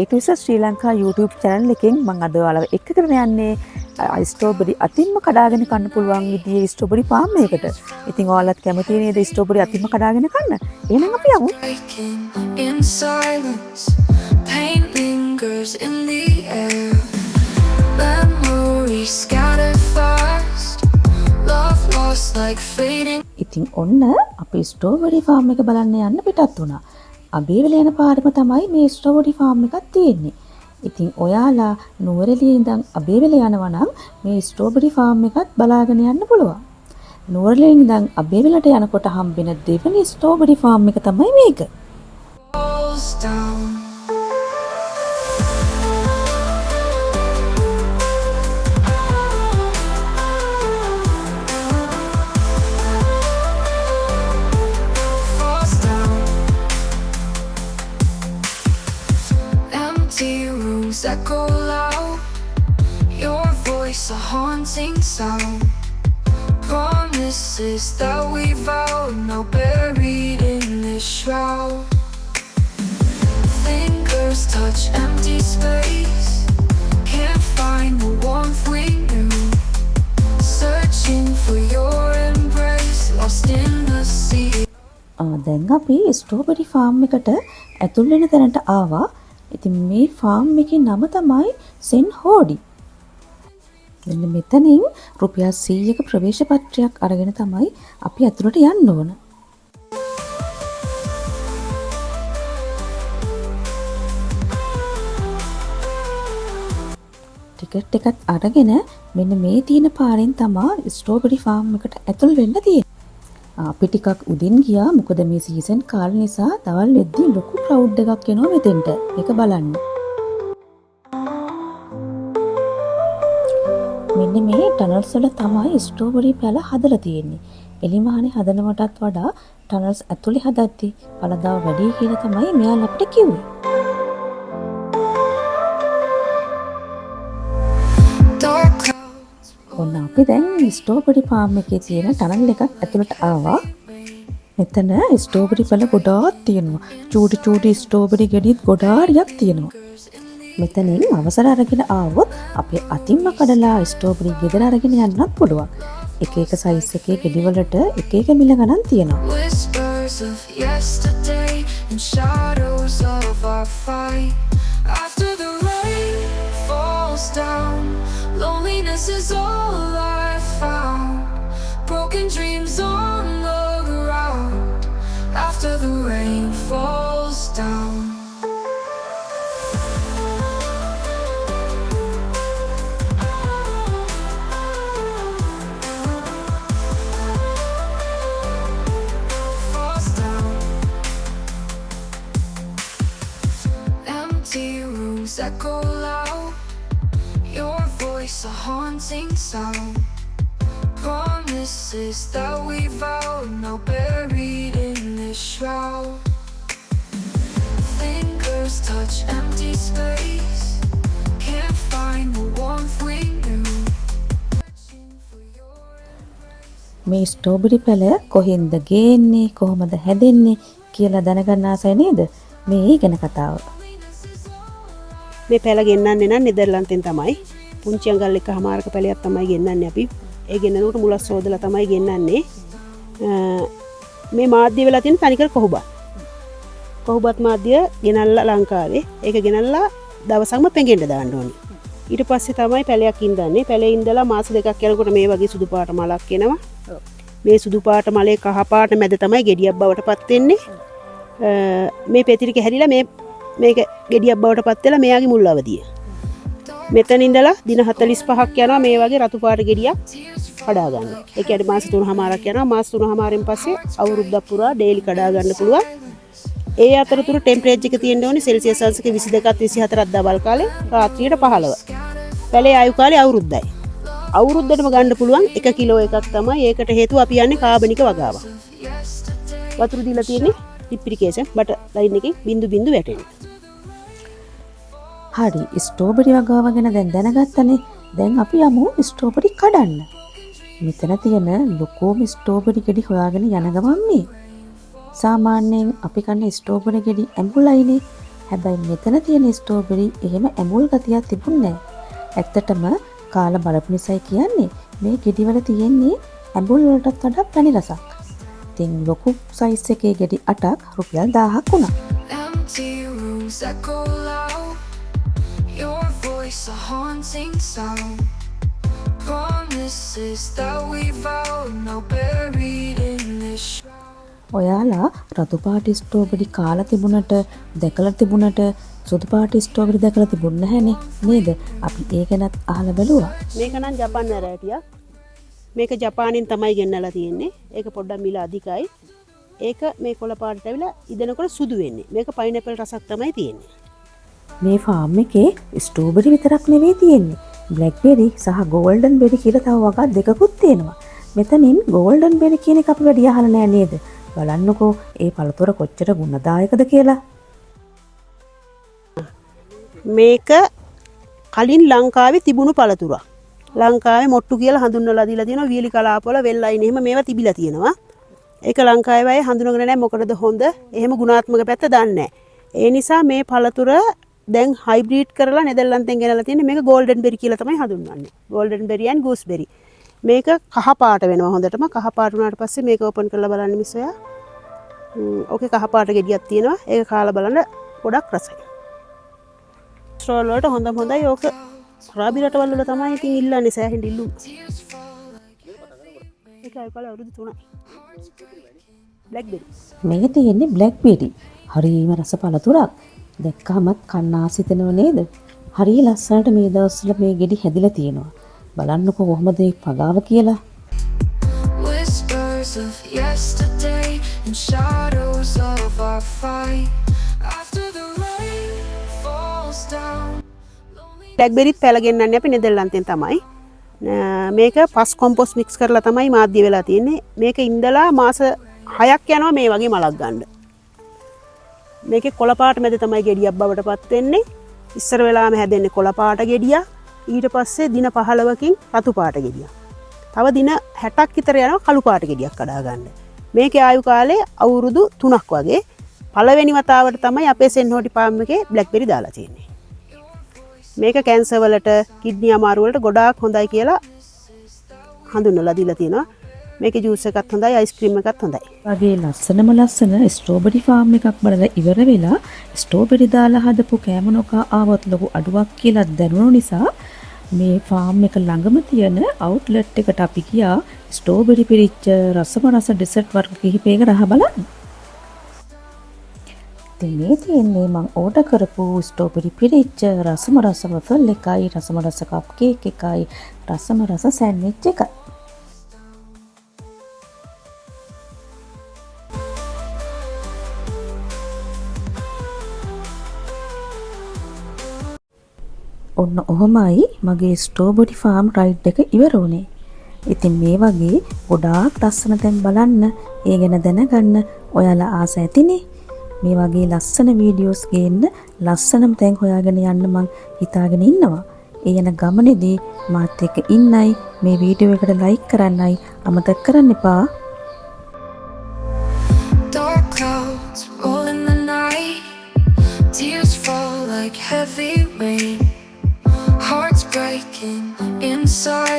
A2S ශ්‍රී Lanka YouTube channel එකෙන් මම අද ඔයාලව එක්ක කරගෙන යන්නේ ස්ට්‍රෝබෙරි අතින්ම කඩාගෙන කන්න පුළුවන් විදිහේ ස්ට්‍රෝබෙරි ෆාම් එකකට. ඉතින් ඔයාලත් කැමති නේද ස්ට්‍රෝබෙරි අතින්ම කඩාගෙන කන්න? එහෙනම් අපි යමු. In silence, pain lingers in the air. Memories scatter fast. Love lost like fading. ඉතින් ඔන්න අපි ස්ට්‍රෝබෙරි ෆාම් එක බලන්න යන්න පිටත් වුණා. අබේවල යන පාරම තමයි මේ ස්ට්‍රෝබෙරි ෆාම් එකක් තියෙන්නේ. ඉතින් ඔයාලා නුවරඑළිය ඉඳන් අබේවල යනවා නම් මේ ස්ට්‍රෝබෙරි ෆාම් එකත් බලාගෙන යන්න පුළුවන්. නුවරඑළිය ඉඳන් අබේවලට යනකොට හම්බෙන දෙවෙනි ස්ට්‍රෝබෙරි ෆාම් එක තමයි මේක. Echo loud, your voice a haunting sound. Promises that we vowed, now buried in this shroud. Fingers touch empty space, can't find the warmth we knew. Searching for your embrace, lost in the sea. දැන් අපි strawberry farm එකට ඇතුල් වෙන තැනට ආවා. ඉතින් මේ farm එකේ නම තමයි සෙන් හෝඩි. මෙන්න මෙතනින් රුපියල් 100ක ප්‍රවේශ පත්‍රයක් අරගෙන තමයි අපි ඇතුළට යන්න ඕන. ටිකට් එකත් අරගෙන මෙන්න මේ තියෙන පාරෙන් තමයි ස්ට්‍රෝබෙරි ෆාම් එකට ඇතුල් වෙන්න තියෙන්නේ. අපි ටිකක් උදින් ගියා මොකද මේ සීසන් කාල නිසා දවල් වෙද්දී ලොකු ක්‍රවුඩ් එකක් එනවා මෙතෙන්ට. ඒක බලන්න. මෙන්න මේ ටනල්ස් වල තමයි ස්ට්‍රෝබෙරි පැල හදලා තියෙන්නේ. එලිමහනේ හදනවටත් වඩා ටනල්ස් ඇතුලේ හදද්දී පළදාව වැඩි කියලා තමයි මෙයාලා අපිට කිව්වේ. ඔන්න අපි දැන් ස්ට්‍රෝබෙරි ෆාම් එකේ තියෙන ටනල් එකක් ඇතුළට ආවා. මෙතන ස්ට්‍රෝබෙරි පැල ගොඩාක් තියෙනවා. චූටි ස්ට්‍රෝබෙරි ගෙඩිත් ගොඩාරියක් තියෙනවා. මෙතනින් අවසර අරගෙන ආවොත් අපේ අතින්ම කඩලා ස්ට්‍රෝබෙරි ගෙදර අරගෙන යන්නත් පුළුවන්. එක එක සයිස් එකේ ගෙඩි වලට එක එක මිල ගණන් තියෙනවා. Whispers of yesterday and shadows of our fight. After the rain falls down, loneliness is all I found. Broken dreams on the ground. After the rain falls down. Falls down. Empty rooms echo loud. Your voice a haunting sound. Promises that we vowed, now buried in this shroud. Fingers touch empty space, can't find the warmth we knew. මේ strawberry පැල කොහෙන්ද ගේන්නේ කොහොමද හැදෙන්නේ කියලා දැනගන්න ආසයි නේද? මේ ගැන කතාව. මේ පැල ගෙන්නන්නේ නම් නෙදර්ලන්තෙන් තමයි. පුංචි අඟල් එකමාරක පැලයක් තමයි ගෙන්නන්නේ අපි. ඒ ගෙන්නනකොට මුලස් සෝදලා තමයි ගෙන්නන්නේ. මේ මාධ්‍ය වෙලා තියෙන තනිකර කොහොබත්. කොහොබත් මාධ්‍ය ගෙනල්ලා ලංකාවේ. ඒක ගෙනල්ලා දවසක්ම පෙඟෙන්න දාන්න ඕනේ. ඊට පස්සේ තමයි පැලයක් ඉඳන්නේ. පැලේ ඉඳලා මාස දෙකක් යනකොට මේ වගේ සුදු පාට මලක් එනවා. මේ සුදු පාට මලේ කහ පාට මැද තමයි ගෙඩියක් බවට පත් වෙන්නේ. මේ පෙතිරික හැරිලා මේක ගෙඩියක් බවට පත් වෙලා මෙයාගේ මුල් අවදිය. මෙතන ඉඳලා දින 45ක් යනවා මේ වගේ රතු පාට ගෙඩියක් කඩා ගන්න. ඒ කියන්නේ මාස 3මාරක් යනවා. මාස 3මාරෙන් පස්සේ අවුරුද්දක් පුරා ඩේලි කඩා ගන්න පුළුවන්. ඒ අතරතුර ටෙම්පරේචර් එක තියෙන්න ඕනේ සෙල්සියස් අංශක 22ක් 24ක් දවල් කාලේ රාත්‍රියට 15. පැලේ ආයු කාලේ අවුරුද්දයි. අවුරුද්දටම ගන්න පුළුවන් 1 කිලෝ එකක් තමයි. ඒකට හේතුව අපි යන්නේ කාබනික වගාවක්. වතුර දීලා තියෙන්නේ ඩිප්ලිකේෂන් බට ලයින් එකෙන් බින්දු බින්දු වැටෙනවා. හරි ස්ට්‍රෝබෙරි වගාව ගැන දැන් දැනගත්තනේ. දැන් අපි යමු ස්ට්‍රෝබෙරි කඩන්න. මෙතන තියෙන ලොකෝම ස්ට්‍රෝබෙරි ගෙඩි හොයාගෙන යන ගමන් මේ සාමාන්‍යයෙන් අපි කන්නේ ස්ට්‍රෝබෙරි ගෙඩි ඇඹුලයිනේ. හැබැයි මෙතන තියෙන ස්ට්‍රෝබෙරි එහෙම ඇඹුල් ගතියක් තිබුණේ නැහැ. ඇත්තටම කාලා බලපු නිසායි කියන්නේ මේ ගෙඩිවල තියෙන්නේ ඇඹුල් වලටත් වඩා පැණි රසක්. ඉතින් ලොකු සයිස් එකේ ගෙඩි 8ක් රුපියල් 1000ක් වුණා. Empty rooms echo loud. Your voice a haunting sound. Promises that we vowed now buried in this. ඔයාලා රතු පාට ස්ට්‍රෝබෙරි කාලා තිබුණට දැකලා තිබුණට සුදු පාට ස්ට්‍රෝබෙරි දැකලා තිබුණ නැහැනේ නේද? අපි ඒ ගැනත් අහලා බැලුවා. මේක නම් ජපාන් වැරෑටියක්. මේක ජපානයෙන් තමයි ගෙන්නලා තියෙන්නේ. ඒක පොඩ්ඩක් මිල අධිකයි. ඒක මේ කොළ පාටට ඇවිල්ලා ඉදෙනකොට සුදු වෙන්නේ. මේක පයිනැපල් රසක් තමයි තියෙන්නේ. මේ ෆාම් එකේ ස්ට්‍රෝබෙරි විතරක් නෙවෙයි තියෙන්නේ. බ්ලැක්බෙරි සහ ගෝල්ඩන් බෙරි කියලා තව වගා දෙකකුත් තියෙනවා. මෙතනින් ගෝල්ඩන් බෙරි කියන එක අපි වැඩි අහලා නැහැ නේද? බලන්නකෝ ඒ පළතුර කොච්චර ගුණදායකද කියලා. මේක කලින් ලංකාවේ තිබුණු පළතුරක්. ලංකාවේ මොට්ටු කියලා හඳුන්වලා දීලා තියෙනවා. වීලි කලාපවල වෙල්ලයින් එහෙම මේවා තිබිලා තියෙනවා. ඒක ලංකාවේ අය හඳුනගෙන නැහැ මොකටද හොඳ. එහෙම ගුණාත්මක පැත්ත දන්නේ නැහැ. ඒ නිසා මේ පළතුර දැන් හයිබ්‍රිඩ් කරලා නෙදර්ලන්තෙන් ගෙනලා තියෙන්නේ. මේක ගෝල්ඩන් බෙරි කියලා තමයි හඳුන්වන්නේ. Golden berry and gooseberry. මේක කහ පාට වෙනවා හොඳටම. කහ පාට වුණාට පස්සේ මේක ඕපන් කරලා බලන්න මිස් ඔයා. ඕකේ කහ පාට ගෙඩියක් තියෙනවා. ඒක කාලා බලන්න ගොඩක් රසයි. ස්ට්‍රෝල් වලට හොඳයි. ඕක රාබි රටවල් වල තමයි ඉතින් ඉල්ලන්නේ සෑහෙන ඉල්ලු. ඒකයි කාලා අවුරුදු 3යි. බ්ලැක්බෙරි. මේ තියෙන්නේ බ්ලැක්බෙරි. හරිම රස පළතුරක්. දැක්කමත් කන්න ආසිතනව නේද? හරිය ලස්සනට මේ දවස්වල මේ ගෙඩි හැදිලා තියෙනවා. බලන්නකෝ කොහොමද මේ පගාව කියලා. Whispers of yesterday and shadows of our fight. After the rain falls down. බ්ලැක්බෙරිත් පැල ගෙන්නන්නේ අපි නෙදර්ලන්තෙන් තමයි. මේක පස් කොම්පොස් මික්ස් කරලා තමයි මාධ්‍ය වෙලා තියෙන්නේ. මේක ඉඳලා මාස 6ක් යනවා මේ වගේ මලක් ගන්න. මේකේ කොළ පාට මැද තමයි ගෙඩියක් බවට පත් වෙන්නේ. ඉස්සර වෙලාම හැදෙන්නේ කොළ පාට ගෙඩියක්. ඊට පස්සේ දින 15කින් රතු පාට ගෙඩියක්. තව දින 60ක් විතර යනවා කළු පාට ගෙඩියක් කඩා ගන්න. මේකේ ආයු කාලය අවුරුදු 3ක් වගේ. පළවෙනි වතාවට තමයි අපේ සෙන්හෝටි ෆාම් එකේ බ්ලැක්බෙරි දාලා තියෙන්නේ. මේක කැන්සර් වලට, කිඩ්නි අමාරු වලට ගොඩාක් හොඳයි කියලා හඳුන්වලා දීලා තියෙනවා. මේකේ ජූස් එකත් හොඳයි, අයිස්ක්‍රීම් එකත් හොඳයි. වගේ ලස්සන ස්ට්‍රෝබෙරි ෆාම් එකක් බලලා ඉවර වෙලා ස්ට්‍රෝබෙරි දාලා හදපු කෑමනොකා ආවත් ලොකු අඩුවක් කියලා දැනුණු නිසා මේ ෆාම් එක ළඟම තියෙන අවුට්ලට් එකට අපි ගියා ස්ට්‍රෝබෙරි පිරිච්ච රස ඩෙසර්ට් වර්ග කිහිපයක රහ බලන්න. ඉතින් මේ තියෙන්නේ මම ඕඩර් කරපු ස්ට්‍රෝබෙරි පිරිච්ච රස වෆල් එකයි, රස කප් කේක් එකයි, රස සෑන්ඩ්විච් එකයි. ඔන්න ඔහොමයි මගේ ස්ට්‍රෝබෙරි ෆාම් රයිඩ් එක ඉවර වුණේ. ඉතින් මේ වගේ ගොඩාක් ලස්සන තැන් බලන්න, ඒ ගැන දැනගන්න ඔයාලා ආස ඇතිනේ. මේ වගේ ලස්සන වීඩියෝස් ගේන්න, ලස්සනම තැන් හොයාගෙන යන්න මං හිතාගෙන ඉන්නවා. ඒ යන ගමනේදී මාත් එක්ක ඉන්නයි, මේ වීඩියෝ එකට ලයික් කරන්නයි අමතක කරන්න එපා. Dark clouds roll in the night. Tears fall like heavy rain. Hearts breaking inside.